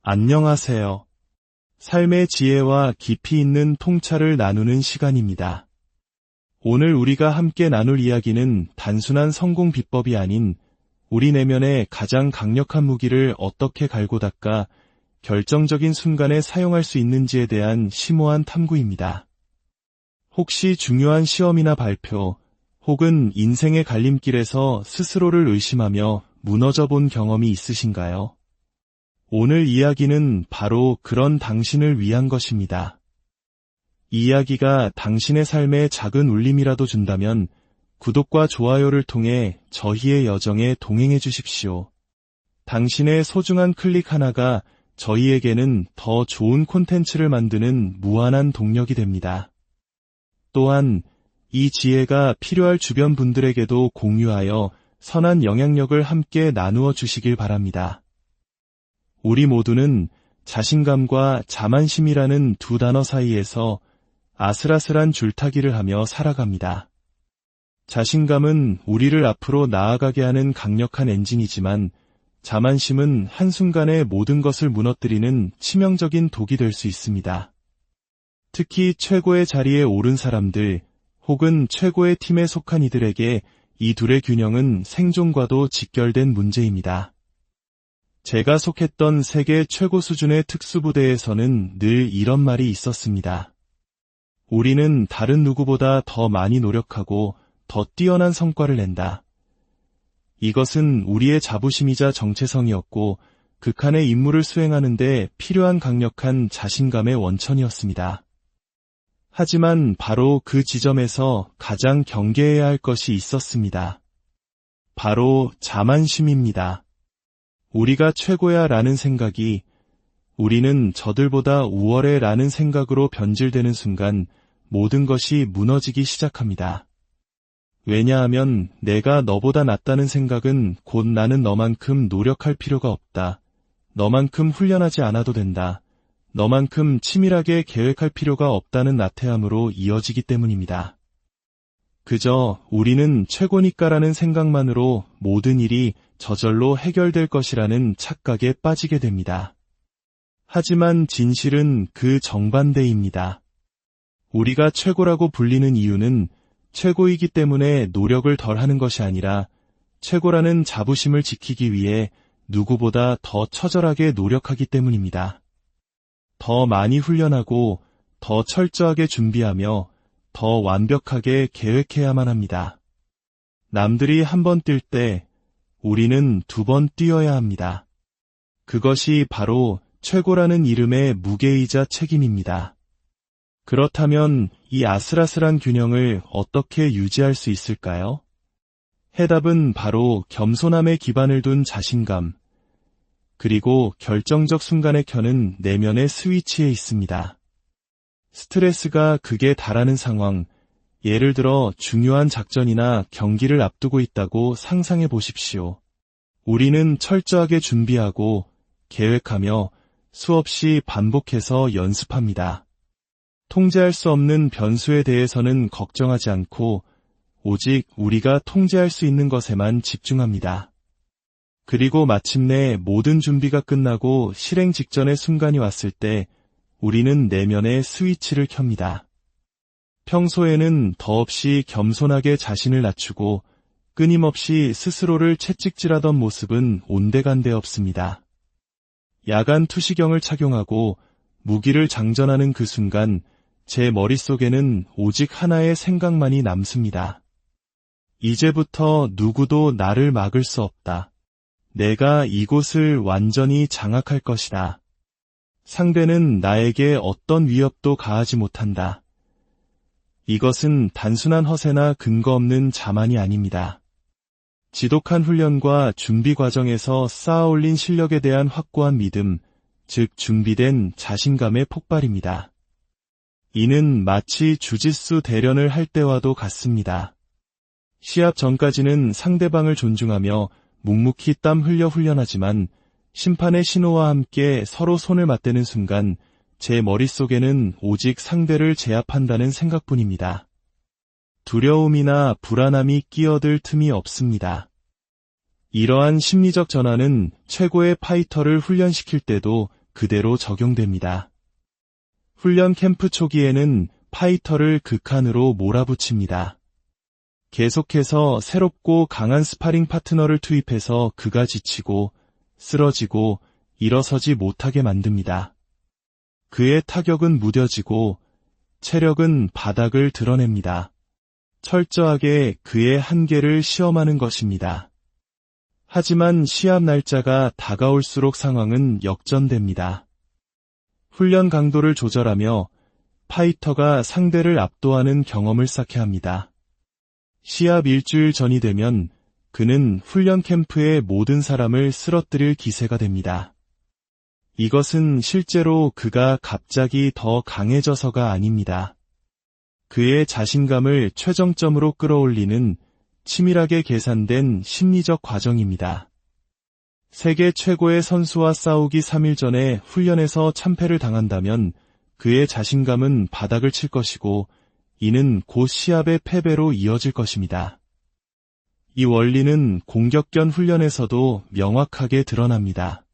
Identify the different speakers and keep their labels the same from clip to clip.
Speaker 1: 안녕하세요. 삶의 지혜와 깊이 있는 통찰을 나누는 시간입니다. 오늘 우리가 함께 나눌 이야기는 단순한 성공 비법이 아닌 우리 내면의 가장 강력한 무기를 어떻게 갈고 닦아 결정적인 순간에 사용할 수 있는지에 대한 심오한 탐구입니다. 혹시 중요한 시험이나 발표, 혹은 인생의 갈림길에서 스스로를 의심하며 무너져 본 경험이 있으신가요? 오늘 이야기는 바로 그런 당신을 위한 것입니다. 이 이야기가 당신의 삶에 작은 울림이라도 준다면 구독과 좋아요를 통해 저희의 여정에 동행해 주십시오. 당신의 소중한 클릭 하나가 저희에게는 더 좋은 콘텐츠를 만드는 무한한 동력이 됩니다. 또한 이 지혜가 필요할 주변 분들에게도 공유하여 선한 영향력을 함께 나누어 주시길 바랍니다. 우리 모두는 자신감과 자만심이라는 두 단어 사이에서 아슬아슬한 줄타기를 하며 살아갑니다. 자신감은 우리를 앞으로 나아가게 하는 강력한 엔진이지만 자만심은 한순간에 모든 것을 무너뜨리는 치명적인 독이 될 수 있습니다. 특히 최고의 자리에 오른 사람들 혹은 최고의 팀에 속한 이들에게 이 둘의 균형은 생존과도 직결된 문제입니다. 제가 속했던 세계 최고 수준의 특수부대에서는 늘 이런 말이 있었습니다. 우리는 다른 누구보다 더 많이 노력하고 더 뛰어난 성과를 낸다. 이것은 우리의 자부심이자 정체성이었고 극한의 임무를 수행하는 데 필요한 강력한 자신감의 원천이었습니다. 하지만 바로 그 지점에서 가장 경계해야 할 것이 있었습니다. 바로 자만심입니다. 우리가 최고야 라는 생각이 우리는 저들보다 우월해 라는 생각으로 변질되는 순간 모든 것이 무너지기 시작합니다. 왜냐하면 내가 너보다 낫다는 생각은 곧 나는 너만큼 노력할 필요가 없다. 너만큼 훈련하지 않아도 된다. 너만큼 치밀하게 계획할 필요가 없다는 나태함으로 이어지기 때문입니다. 그저 우리는 최고니까라는 생각만으로 모든 일이 저절로 해결될 것이라는 착각에 빠지게 됩니다. 하지만 진실은 그 정반대입니다. 우리가 최고라고 불리는 이유는 최고이기 때문에 노력을 덜 하는 것이 아니라 최고라는 자부심을 지키기 위해 누구보다 더 처절하게 노력하기 때문입니다. 더 많이 훈련하고 더 철저하게 준비하며 더 완벽하게 계획해야만 합니다. 남들이 한 번 뛸 때 우리는 두 번 뛰어야 합니다. 그것이 바로 최고라는 이름의 무게이자 책임입니다. 그렇다면 이 아슬아슬한 균형을 어떻게 유지할 수 있을까요? 해답은 바로 겸손함에 기반을 둔 자신감, 그리고 결정적 순간에 켜는 내면의 스위치에 있습니다. 스트레스가 극에 달하는 상황, 예를 들어 중요한 작전이나 경기를 앞두고 있다고 상상해 보십시오. 우리는 철저하게 준비하고 계획하며 수없이 반복해서 연습합니다. 통제할 수 없는 변수에 대해서는 걱정하지 않고 오직 우리가 통제할 수 있는 것에만 집중합니다. 그리고 마침내 모든 준비가 끝나고 실행 직전의 순간이 왔을 때 우리는 내면의 스위치를 켭니다. 평소에는 더없이 겸손하게 자신을 낮추고 끊임없이 스스로를 채찍질하던 모습은 온데간데 없습니다. 야간 투시경을 착용하고 무기를 장전하는 그 순간 제 머릿속에는 오직 하나의 생각만이 남습니다. 이제부터 누구도 나를 막을 수 없다. 내가 이곳을 완전히 장악할 것이다. 상대는 나에게 어떤 위협도 가하지 못한다. 이것은 단순한 허세나 근거 없는 자만이 아닙니다. 지독한 훈련과 준비 과정에서 쌓아올린 실력에 대한 확고한 믿음, 즉 준비된 자신감의 폭발입니다. 이는 마치 주짓수 대련을 할 때와도 같습니다. 시합 전까지는 상대방을 존중하며 묵묵히 땀 흘려 훈련하지만 심판의 신호와 함께 서로 손을 맞대는 순간 제 머릿속에는 오직 상대를 제압한다는 생각뿐입니다. 두려움이나 불안함이 끼어들 틈이 없습니다. 이러한 심리적 전환은 최고의 파이터를 훈련시킬 때도 그대로 적용됩니다. 훈련 캠프 초기에는 파이터를 극한으로 몰아붙입니다. 계속해서 새롭고 강한 스파링 파트너를 투입해서 그가 지치고 쓰러지고 일어서지 못하게 만듭니다. 그의 타격은 무뎌지고 체력은 바닥을 드러냅니다. 철저하게 그의 한계를 시험하는 것입니다. 하지만 시합 날짜가 다가올수록 상황은 역전됩니다. 훈련 강도를 조절하며 파이터가 상대를 압도하는 경험을 쌓게 합니다. 시합 일주일 전이 되면 그는 훈련 캠프의 모든 사람을 쓰러뜨릴 기세가 됩니다. 이것은 실제로 그가 갑자기 더 강해져서가 아닙니다. 그의 자신감을 최정점으로 끌어올리는 치밀하게 계산된 심리적 과정입니다. 세계 최고의 선수와 싸우기 3일 전에 훈련에서 참패를 당한다면 그의 자신감은 바닥을 칠 것이고 이는 곧 시합의 패배로 이어질 것입니다. 이 원리는 공격견 훈련에서도 명확하게 드러납니다.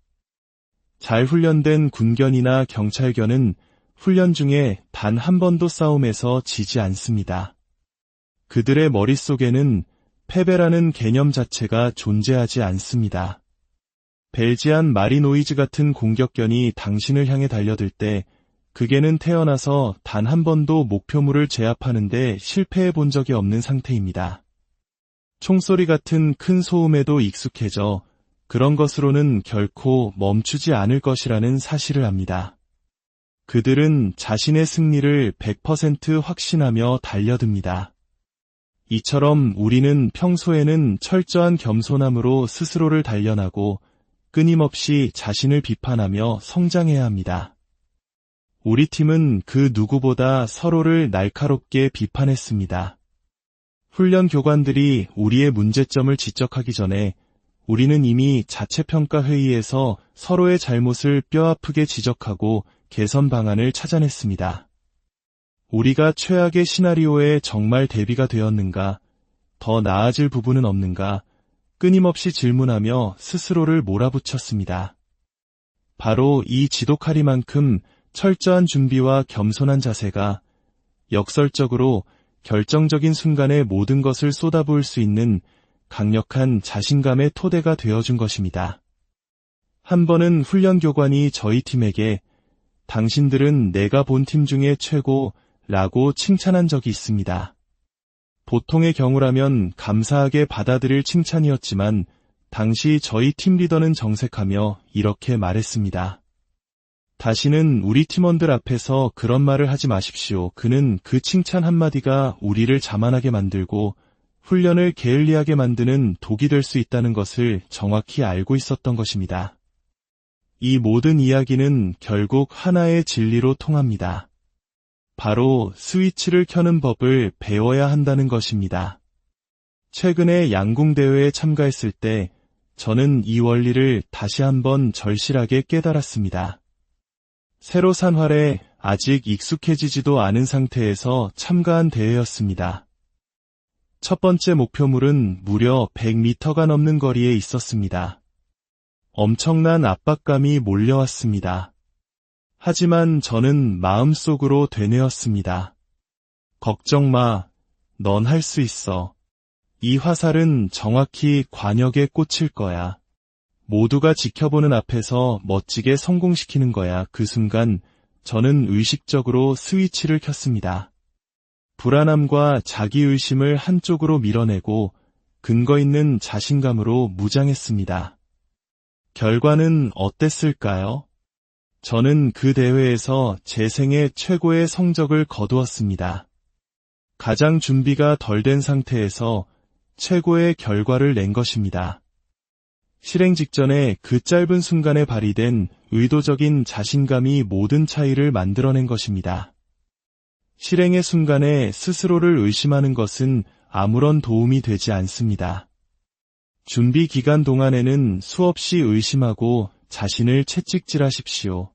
Speaker 1: 잘 훈련된 군견이나 경찰견은 훈련 중에 단 한 번도 싸움에서 지지 않습니다. 그들의 머릿속에는 패배라는 개념 자체가 존재하지 않습니다. 벨지안 마리노이즈 같은 공격견이 당신을 향해 달려들 때 그 개는 태어나서 단 한 번도 목표물을 제압하는데 실패해 본 적이 없는 상태입니다. 총소리 같은 큰 소음에도 익숙해져 그런 것으로는 결코 멈추지 않을 것이라는 사실을 압니다. 그들은 자신의 승리를 100% 확신하며 달려듭니다. 이처럼 우리는 평소에는 철저한 겸손함으로 스스로를 단련하고 끊임없이 자신을 비판하며 성장해야 합니다. 우리 팀은 그 누구보다 서로를 날카롭게 비판했습니다. 훈련 교관들이 우리의 문제점을 지적하기 전에 우리는 이미 자체평가 회의에서 서로의 잘못을 뼈아프게 지적하고 개선 방안을 찾아냈습니다. 우리가 최악의 시나리오에 정말 대비가 되었는가, 더 나아질 부분은 없는가, 끊임없이 질문하며 스스로를 몰아붙였습니다. 바로 이 지독하리만큼 철저한 준비와 겸손한 자세가 역설적으로 결정적인 순간에 모든 것을 쏟아부을 수 있는 강력한 자신감의 토대가 되어준 것입니다. 한 번은 훈련 교관이 저희 팀에게 당신들은 내가 본 팀 중에 최고라고 칭찬한 적이 있습니다. 보통의 경우라면 감사하게 받아들일 칭찬이었지만 당시 저희 팀 리더는 정색하며 이렇게 말했습니다. 다시는 우리 팀원들 앞에서 그런 말을 하지 마십시오. 그는 그 칭찬 한마디가 우리를 자만하게 만들고 훈련을 게을리하게 만드는 독이 될 수 있다는 것을 정확히 알고 있었던 것입니다. 이 모든 이야기는 결국 하나의 진리로 통합니다. 바로 스위치를 켜는 법을 배워야 한다는 것입니다. 최근에 양궁대회에 참가했을 때 저는 이 원리를 다시 한번 절실하게 깨달았습니다. 새로 산 활에 아직 익숙해지지도 않은 상태에서 참가한 대회였습니다. 첫 번째 목표물은 무려 100m가 넘는 거리에 있었습니다. 엄청난 압박감이 몰려왔습니다. 하지만 저는 마음속으로 되뇌었습니다. 걱정 마, 넌 할 수 있어. 이 화살은 정확히 관역에 꽂힐 거야. 모두가 지켜보는 앞에서 멋지게 성공시키는 거야. 그 순간 저는 의식적으로 스위치를 켰습니다. 불안함과 자기의심을 한쪽으로 밀어내고 근거 있는 자신감으로 무장했습니다. 결과는 어땠을까요? 저는 그 대회에서 제 생애 최고의 성적을 거두었습니다. 가장 준비가 덜 된 상태에서 최고의 결과를 낸 것입니다. 실행 직전에 그 짧은 순간에 발휘된 의도적인 자신감이 모든 차이를 만들어낸 것입니다. 실행의 순간에 스스로를 의심하는 것은 아무런 도움이 되지 않습니다. 준비 기간 동안에는 수없이 의심하고 자신을 채찍질하십시오.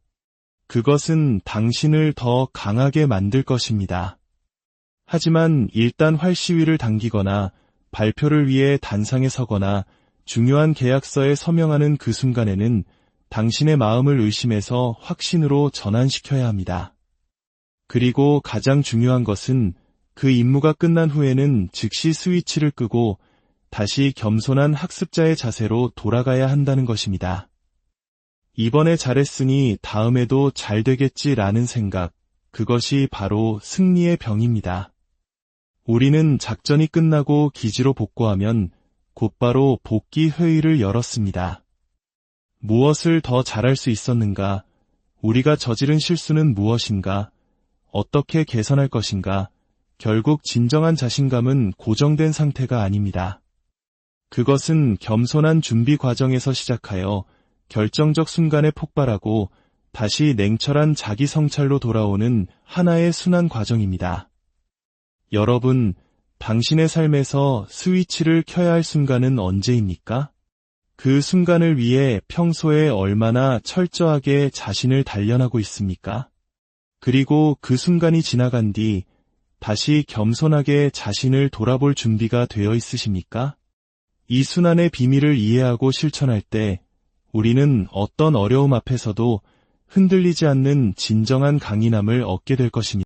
Speaker 1: 그것은 당신을 더 강하게 만들 것입니다. 하지만 일단 활시위를 당기거나 발표를 위해 단상에 서거나 중요한 계약서에 서명하는 그 순간에는 당신의 마음을 의심에서 확신으로 전환시켜야 합니다. 그리고 가장 중요한 것은 그 임무가 끝난 후에는 즉시 스위치를 끄고 다시 겸손한 학습자의 자세로 돌아가야 한다는 것입니다. 이번에 잘했으니 다음에도 잘 되겠지라는 생각, 그것이 바로 승리의 병입니다. 우리는 작전이 끝나고 기지로 복구하면 곧바로 복귀 회의를 열었습니다. 무엇을 더 잘할 수 있었는가? 우리가 저지른 실수는 무엇인가? 어떻게 개선할 것인가? 결국 진정한 자신감은 고정된 상태가 아닙니다. 그것은 겸손한 준비 과정에서 시작하여 결정적 순간에 폭발하고 다시 냉철한 자기 성찰로 돌아오는 하나의 순환 과정입니다. 여러분, 당신의 삶에서 스위치를 켜야 할 순간은 언제입니까? 그 순간을 위해 평소에 얼마나 철저하게 자신을 단련하고 있습니까? 그리고 그 순간이 지나간 뒤 다시 겸손하게 자신을 돌아볼 준비가 되어 있으십니까? 이 순환의 비밀을 이해하고 실천할 때 우리는 어떤 어려움 앞에서도 흔들리지 않는 진정한 강인함을 얻게 될 것입니다.